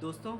दोस्तों,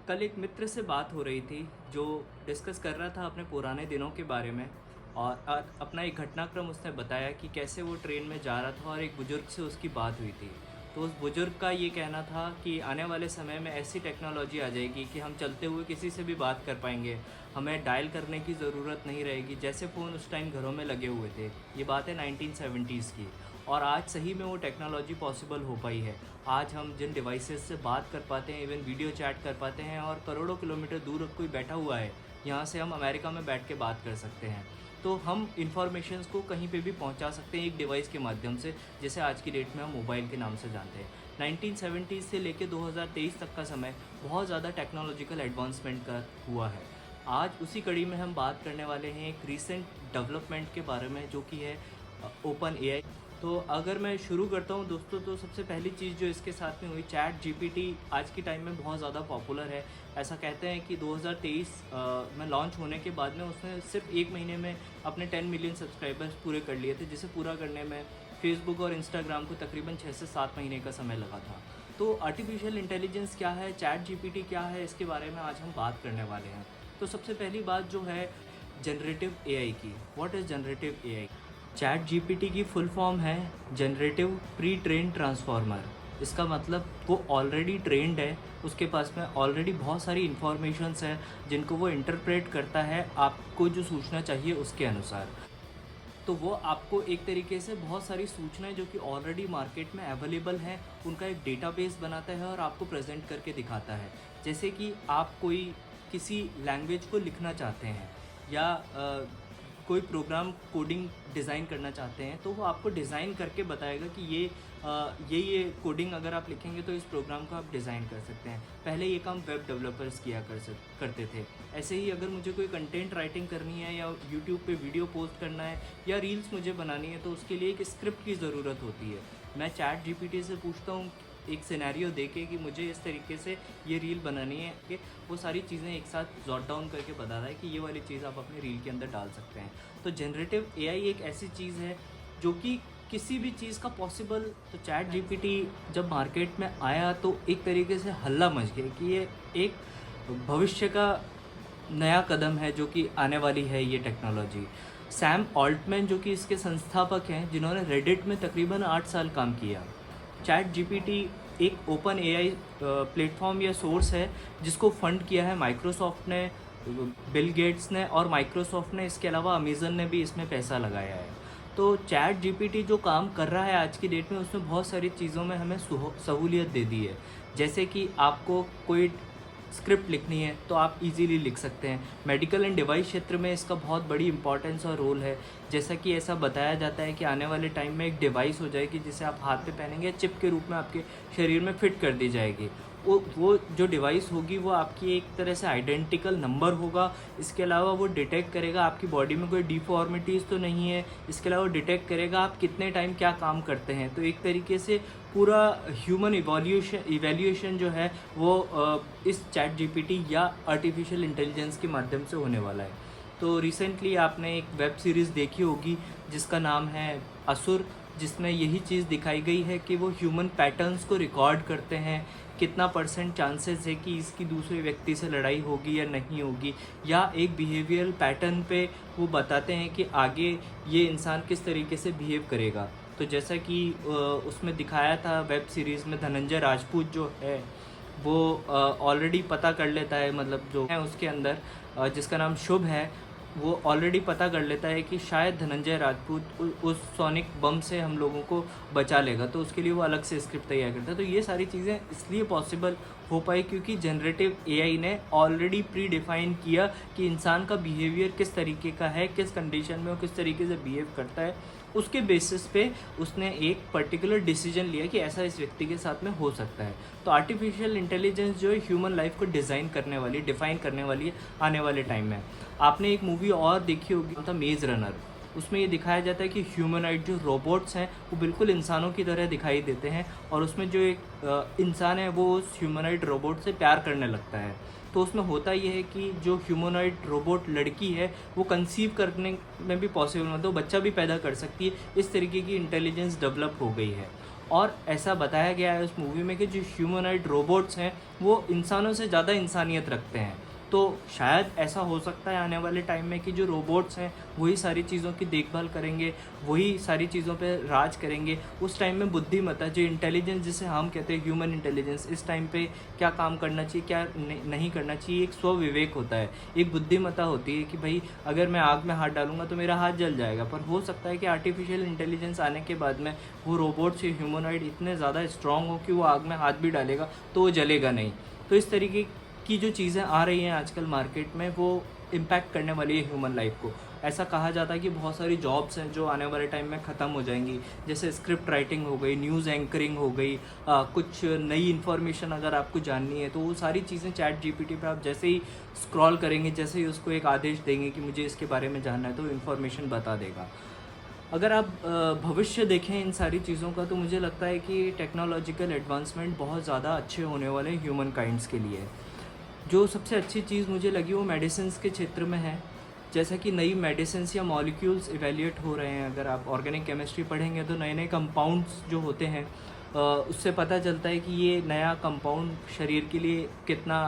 कल एक मित्र से बात हो रही थी जो डिस्कस कर रहा था अपने पुराने दिनों के बारे में। और अपना एक घटनाक्रम उसने बताया कि कैसे वो ट्रेन में जा रहा था और एक बुज़ुर्ग से उसकी बात हुई थी। तो उस बुज़ुर्ग का ये कहना था कि आने वाले समय में ऐसी टेक्नोलॉजी आ जाएगी कि हम चलते हुए किसी से भी बात कर पाएंगे। हमें डायल करने की ज़रूरत नहीं रहेगी, जैसे फ़ोन उस टाइम घरों में लगे हुए थे। ये बात है 1970s की। और आज सही में वो टेक्नोलॉजी पॉसिबल हो पाई है। आज हम जिन डिवाइसेस से बात कर पाते हैं, इवन वीडियो चैट कर पाते हैं, और करोड़ों किलोमीटर दूर कोई बैठा हुआ है, यहाँ से हम अमेरिका में बैठ के बात कर सकते हैं। तो हम इन्फॉर्मेशंस को कहीं पे भी पहुंचा सकते हैं एक डिवाइस के माध्यम से, जैसे आज की डेट में हम मोबाइल के नाम से जानते हैं। 1970 से लेकर 2023 तक का समय बहुत ज़्यादा टेक्नोलॉजिकल एडवांसमेंट का हुआ है। आज उसी कड़ी में हम बात करने वाले हैं एक रीसेंट डेवलपमेंट के बारे में, जो कि है ओपन एआई। तो अगर मैं शुरू करता हूँ दोस्तों, तो सबसे पहली चीज़ जो इसके साथ में हुई, चैट जीपीटी आज की टाइम में बहुत ज़्यादा पॉपुलर है। ऐसा कहते हैं कि 2023 में लॉन्च होने के बाद में उसने सिर्फ एक महीने में अपने 10 मिलियन सब्सक्राइबर्स पूरे कर लिए थे, जिसे पूरा करने में फेसबुक और इंस्टाग्राम को तकरीबन 6 से 7 महीने का समय लगा था। तो आर्टिफिशियल इंटेलिजेंस क्या है, चैट जीपीटी क्या है, इसके बारे में आज हम बात करने वाले हैं। तो सबसे पहली बात जो है जनरेटिव एआई की। What is generative AI? Chat GPT की फुल फॉर्म है जनरेटिव प्री ट्रेन ट्रांसफॉर्मर। इसका मतलब वो ऑलरेडी ट्रेंड है, उसके पास में ऑलरेडी बहुत सारी इन्फॉर्मेशंस है जिनको वो इंटरप्रेट करता है आपको जो सूचना चाहिए उसके अनुसार। तो वो आपको एक तरीके से बहुत सारी सूचनाएं जो कि ऑलरेडी मार्केट में अवेलेबल हैं, उनका एक डेटाबेस बनाता है और आपको प्रेजेंट करके दिखाता है। जैसे कि आप कोई किसी लैंग्वेज को लिखना चाहते हैं, या कोई प्रोग्राम कोडिंग डिज़ाइन करना चाहते हैं, तो वो आपको डिज़ाइन करके बताएगा कि ये कोडिंग अगर आप लिखेंगे तो इस प्रोग्राम को आप डिज़ाइन कर सकते हैं। पहले ये काम वेब डेवलपर्स किया करते थे। ऐसे ही अगर मुझे कोई कंटेंट राइटिंग करनी है, या यूट्यूब पे वीडियो पोस्ट करना है, या रील्स मुझे बनानी है, तो उसके लिए एक स्क्रिप्ट की ज़रूरत होती है। मैं चैट जीपीटी से पूछता हूँ एक सिनेरियो देके कि मुझे इस तरीके से ये रील बनानी है, कि वो सारी चीज़ें एक साथ जॉट डाउन करके बताता है कि ये वाली चीज़ आप अपने रील के अंदर डाल सकते हैं। तो जनरेटिव एआई एक ऐसी चीज़ है जो कि किसी भी चीज़ का पॉसिबल। तो चैट जीपीटी जब मार्केट में आया तो एक तरीके से हल्ला मच गया कि ये एक भविष्य का नया कदम है जो कि आने वाली है ये टेक्नोलॉजी। सैम ऑल्टमैन जो कि इसके संस्थापक हैं, जिन्होंने रेडिट में तकरीबन 8 साल काम किया। चैट जीपीटी एक ओपन एआई प्लेटफॉर्म या सोर्स है जिसको फंड किया है माइक्रोसॉफ्ट ने, बिल गेट्स ने और माइक्रोसॉफ्ट ने। इसके अलावा अमेज़न ने भी इसमें पैसा लगाया है। तो चैट जीपीटी जो काम कर रहा है आज की डेट में, उसमें बहुत सारी चीज़ों में हमें सहूलियत दे दी है। जैसे कि आपको कोई स्क्रिप्ट लिखनी है तो आप इजीली लिख सकते हैं। मेडिकल एंड डिवाइस क्षेत्र में इसका बहुत बड़ी इंपॉर्टेंस और रोल है। जैसा कि ऐसा बताया जाता है कि आने वाले टाइम में एक डिवाइस हो जाएगी जिसे आप हाथ पे पहनेंगे, चिप के रूप में आपके शरीर में फिट कर दी जाएगी। वो जो डिवाइस होगी वो आपकी एक तरह से आइडेंटिकल नंबर होगा। इसके अलावा वो डिटेक्ट करेगा आपकी बॉडी में कोई डिफॉर्मिटीज़ तो नहीं है। इसके अलावा डिटेक्ट करेगा आप कितने टाइम क्या काम करते हैं। तो एक तरीके से पूरा ह्यूमन इवैल्यूएशन जो है वो इस चैट जीपीटी या आर्टिफिशियल इंटेलिजेंस के माध्यम से होने वाला है। तो रिसेंटली आपने एक वेब सीरीज़ देखी होगी जिसका नाम है असुर, जिसमें यही चीज़ दिखाई गई है कि वो ह्यूमन पैटर्न्स को रिकॉर्ड करते हैं। कितना % चांसेस है कि इसकी दूसरे व्यक्ति से लड़ाई होगी या नहीं होगी, या एक बिहेवियरल पैटर्न पे वो बताते हैं कि आगे ये इंसान किस तरीके से बिहेव करेगा। तो जैसा कि उसमें दिखाया था वेब सीरीज़ में, धनंजय राजपूत जो है वो ऑलरेडी पता कर लेता है, मतलब जो है उसके अंदर जिसका नाम शुभ है, वो ऑलरेडी पता कर लेता है कि शायद धनंजय राजपूत उस सोनिक बम से हम लोगों को बचा लेगा। तो उसके लिए वो अलग से स्क्रिप्ट तैयार करता है। तो ये सारी चीज़ें इसलिए पॉसिबल हो पाई क्योंकि जनरेटिव एआई ने ऑलरेडी प्री डिफाइन किया कि इंसान का बिहेवियर किस तरीके का है, किस कंडीशन में वो किस तरीके से बिहेव करता है। उसके बेसिस पे उसने एक पर्टिकुलर डिसीजन लिया कि ऐसा इस व्यक्ति के साथ में हो सकता है। तो आर्टिफिशियल इंटेलिजेंस जो है ह्यूमन लाइफ को डिफ़ाइन करने वाली है आने वाले टाइम में। आपने एक मूवी और देखी होगी, था मेज़ रनर। उसमें ये दिखाया जाता है कि ह्यूमनॉइड जो रोबोट्स हैं वो बिल्कुल इंसानों की तरह दिखाई देते हैं, और उसमें जो एक इंसान है वो उस ह्यूमनॉइड रोबोट से प्यार करने लगता है। तो उसमें होता ये है कि जो ह्यूमनॉइड रोबोट लड़की है वो कंसीव करने में भी पॉसिबल, मतलब बच्चा भी पैदा कर सकती है। इस तरीके की इंटेलिजेंस डेवलप हो गई है। और ऐसा बताया गया है उस मूवी में कि जो ह्यूमनॉइड रोबोट्स हैं वो इंसानों से ज़्यादा इंसानियत रखते हैं। तो शायद ऐसा हो सकता है आने वाले टाइम में कि जो रोबोट्स हैं वही सारी चीज़ों की देखभाल करेंगे, वही सारी चीज़ों पे राज करेंगे। उस टाइम में बुद्धिमत्ता, जो इंटेलिजेंस जिसे हम कहते हैं ह्यूमन इंटेलिजेंस, इस टाइम पे क्या काम करना चाहिए, क्या नहीं करना चाहिए, एक स्वविवेक होता है, एक बुद्धिमत्ता होती है कि भाई अगर मैं आग में हाथ डालूंगा तो मेरा हाथ जल जाएगा। पर हो सकता है कि आर्टिफिशियल इंटेलिजेंस आने के बाद में वो रोबोट्स या ह्यूमनॉइड इतने ज़्यादा स्ट्रांग हो कि वो आग में हाथ भी डालेगा तो वो जलेगा नहीं। तो इस तरीके की जो चीज़ें आ रही हैं आजकल मार्केट में वो इम्पैक्ट करने वाली है ह्यूमन लाइफ को। ऐसा कहा जाता है कि बहुत सारी जॉब्स हैं जो आने वाले टाइम में ख़त्म हो जाएंगी, जैसे स्क्रिप्ट राइटिंग हो गई, न्यूज़ एंकरिंग हो गई, कुछ नई इन्फॉर्मेशन अगर आपको जाननी है तो वो सारी चीज़ें चैट जीपीटी पे आप जैसे ही स्क्रॉल करेंगे, जैसे ही उसको एक आदेश देंगे कि मुझे इसके बारे में जानना है तो इन्फॉर्मेशन बता देगा। अगर आप भविष्य देखें इन सारी चीज़ों का तो मुझे लगता है कि टेक्नोलॉजिकल एडवांसमेंट बहुत ज़्यादा अच्छे होने वाले हैं ह्यूमन काइंड्स के लिए। जो सबसे अच्छी चीज़ मुझे लगी वो मेडिसिन्स के क्षेत्र में है। जैसा कि नई मेडिसिन्स या मॉलिक्यूल्स इवैल्यूएट हो रहे हैं, अगर आप ऑर्गेनिक केमिस्ट्री पढ़ेंगे तो नए नए कंपाउंड्स जो होते हैं उससे पता चलता है कि ये नया कंपाउंड शरीर के लिए कितना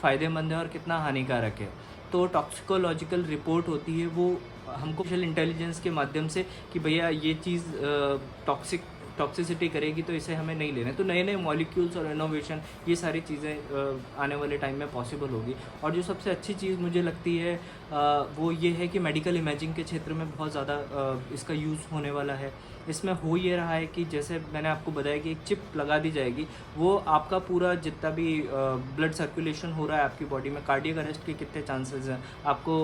फ़ायदेमंद है और कितना हानिकारक है। तो टॉक्सिकोलॉजिकल रिपोर्ट होती है वो हमको आर्टिफिशियल इंटेलिजेंस के माध्यम से कि भैया ये चीज़ टॉक्सिसिटी करेगी तो इसे हमें नहीं लेना है। तो नए नए मॉलिक्यूल्स और इनोवेशन, ये सारी चीज़ें आने वाले टाइम में पॉसिबल होगी। और जो सबसे अच्छी चीज़ मुझे लगती है वो ये है कि मेडिकल इमेजिंग के क्षेत्र में बहुत ज़्यादा इसका यूज़ होने वाला है। इसमें हो ये रहा है कि जैसे मैंने आपको बताया कि एक चिप लगा दी जाएगी, वो आपका पूरा जितना भी ब्लड सर्कुलेशन हो रहा है आपकी बॉडी में, कार्डियक अरेस्ट के कितने चांसेस हैं, आपको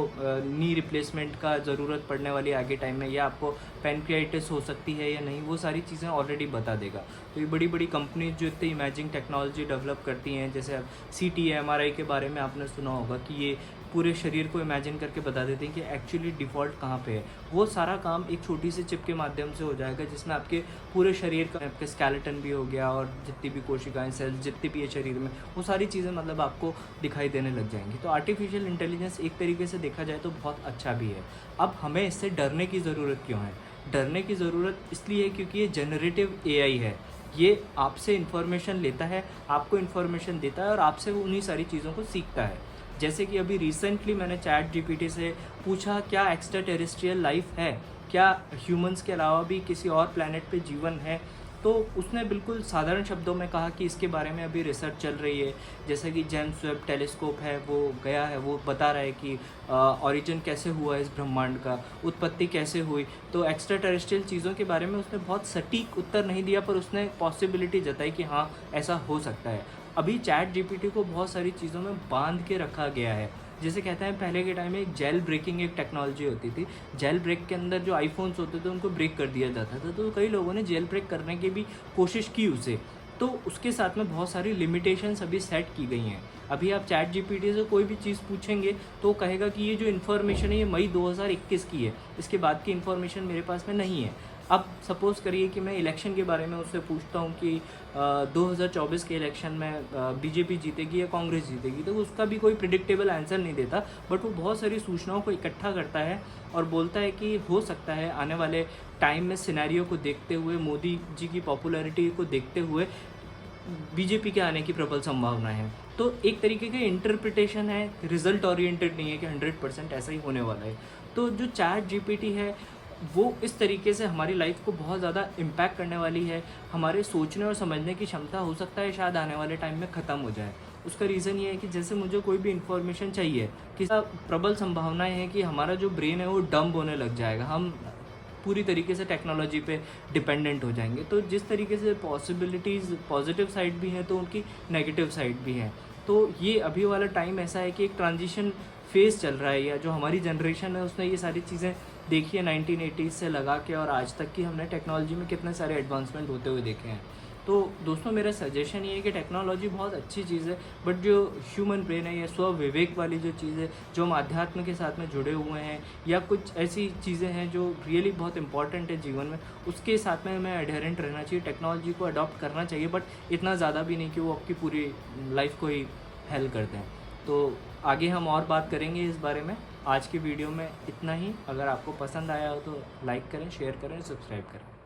नी रिप्लेसमेंट का ज़रूरत पड़ने वाली आगे टाइम में, या आपको पैनक्रियाटिस हो सकती है या नहीं, वो सारी चीज़ें ऑलरेडी बता देगा। तो ये बड़ी बड़ी कंपनीज जो इतनी इमेजिंग टेक्नोलॉजी डेवलप करती हैं, जैसे अब CT MRI के बारे में आपने सुना होगा कि ये पूरे शरीर को इमेजिन करके बता देते हैं कि एक्चुअली डिफ़ॉल्ट कहाँ पे है। वो सारा काम एक छोटी सी चिप के माध्यम से हो जाएगा, जिसमें आपके पूरे शरीर का, आपके स्केलेटन भी हो गया और जितनी भी कोशिकाएं, सेल्स जितनी भी है शरीर में, वो सारी चीज़ें मतलब आपको दिखाई देने लग जाएंगी। तो आर्टिफिशियल इंटेलिजेंस एक तरीके से देखा जाए तो बहुत अच्छा भी है। अब हमें इससे डरने की ज़रूरत क्यों है? डरने की ज़रूरत इसलिए है क्योंकि ये जनरेटिव AI है। ये आपसे इन्फॉर्मेशन लेता है, आपको इन्फॉर्मेशन देता है और आपसे वो उन्हीं सारी चीज़ों को सीखता है। जैसे कि अभी रिसेंटली मैंने चैट जीपीटी से पूछा क्या एक्स्ट्रा टेरेस्ट्रियल लाइफ है, क्या ह्यूमंस के अलावा भी किसी और प्लैनेट पे जीवन है, तो उसने बिल्कुल साधारण शब्दों में कहा कि इसके बारे में अभी रिसर्च चल रही है। जैसे कि जेम्स वेब टेलीस्कोप है, वो गया है, वो बता रहा है कि ऑरिजिन कैसे हुआ इस ब्रह्मांड का, उत्पत्ति कैसे हुई। तो एक्स्ट्रा टेरेस्ट्रियल चीज़ों के बारे में उसने बहुत सटीक उत्तर नहीं दिया, पर उसने पॉसिबिलिटी जताई कि हाँ ऐसा हो सकता है। अभी चैट जीपीटी को बहुत सारी चीज़ों में बांध के रखा गया है। जैसे कहते हैं पहले के टाइम में एक जेल ब्रेकिंग एक टेक्नोलॉजी होती थी। जेल ब्रेक के अंदर जो आईफोन्स होते थे उनको ब्रेक कर दिया जाता था, तो कई लोगों ने जेल ब्रेक करने की भी कोशिश की उसे। तो उसके साथ में बहुत सारी लिमिटेशंस अभी सेट की गई हैं। अभी आप चैट जीपीटी से कोई भी चीज़ पूछेंगे तो कहेगा कि ये जो इन्फॉर्मेशन है ये मई 2021 की है, इसके बाद की इन्फॉर्मेशन मेरे पास में नहीं है। अब सपोज़ करिए कि मैं इलेक्शन के बारे में उससे पूछता हूँ कि 2024 के इलेक्शन में बीजेपी जीतेगी या कांग्रेस जीतेगी, तो उसका भी कोई प्रिडिक्टेबल आंसर नहीं देता, बट वो बहुत सारी सूचनाओं को इकट्ठा करता है और बोलता है कि हो सकता है आने वाले टाइम में सिनेरियो को देखते हुए, मोदी जी की पॉपुलैरिटी को देखते हुए बीजेपी के आने की प्रबल संभावना है। तो एक तरीके का इंटरप्रिटेशन है, रिजल्ट ओरिएंटेड नहीं है कि 100% ऐसा ही होने वाला है। तो जो चैट जीपीटी है वो इस तरीके से हमारी लाइफ को बहुत ज़्यादा इम्पैक्ट करने वाली है। हमारे सोचने और समझने की क्षमता हो सकता है शायद आने वाले टाइम में ख़त्म हो जाए। उसका रीज़न ये है कि जैसे मुझे कोई भी इन्फॉर्मेशन चाहिए, कि प्रबल संभावनाएं हैं कि हमारा जो ब्रेन है वो डंब होने लग जाएगा, हम पूरी तरीके से टेक्नोलॉजी पे डिपेंडेंट हो जाएंगे। तो जिस तरीके से पॉसिबिलिटीज़ पॉजिटिव साइड भी हैं तो उनकी नेगेटिव साइड भी हैं। तो ये अभी वाला टाइम ऐसा है कि एक ट्रांजिशन फेज़ चल रहा है, या जो हमारी जनरेशन है उसने ये सारी चीज़ें देखी है 1980s से लगा के, और आज तक की हमने टेक्नोलॉजी में कितने सारे एडवांसमेंट होते हुए देखे हैं। तो दोस्तों मेरा सजेशन ये है कि टेक्नोलॉजी बहुत अच्छी चीज़ है, बट जो ह्यूमन ब्रेन है या स्व विवेक वाली जो चीज़ है, जो हम अध्यात्म के साथ में जुड़े हुए हैं, या कुछ ऐसी चीज़ें हैं जो रियली बहुत इंपॉर्टेंट है जीवन में, उसके साथ में हमें एडहेरेंट रहना चाहिए। टेक्नोलॉजी को अडॉप्ट करना चाहिए, बट इतना ज़्यादा भी नहीं कि वो आपकी पूरी लाइफ को ही हेल कर दें। तो आगे हम और बात करेंगे इस बारे में। आज की वीडियो में इतना ही। अगर आपको पसंद आया हो तो लाइक करें, शेयर करें, सब्सक्राइब करें।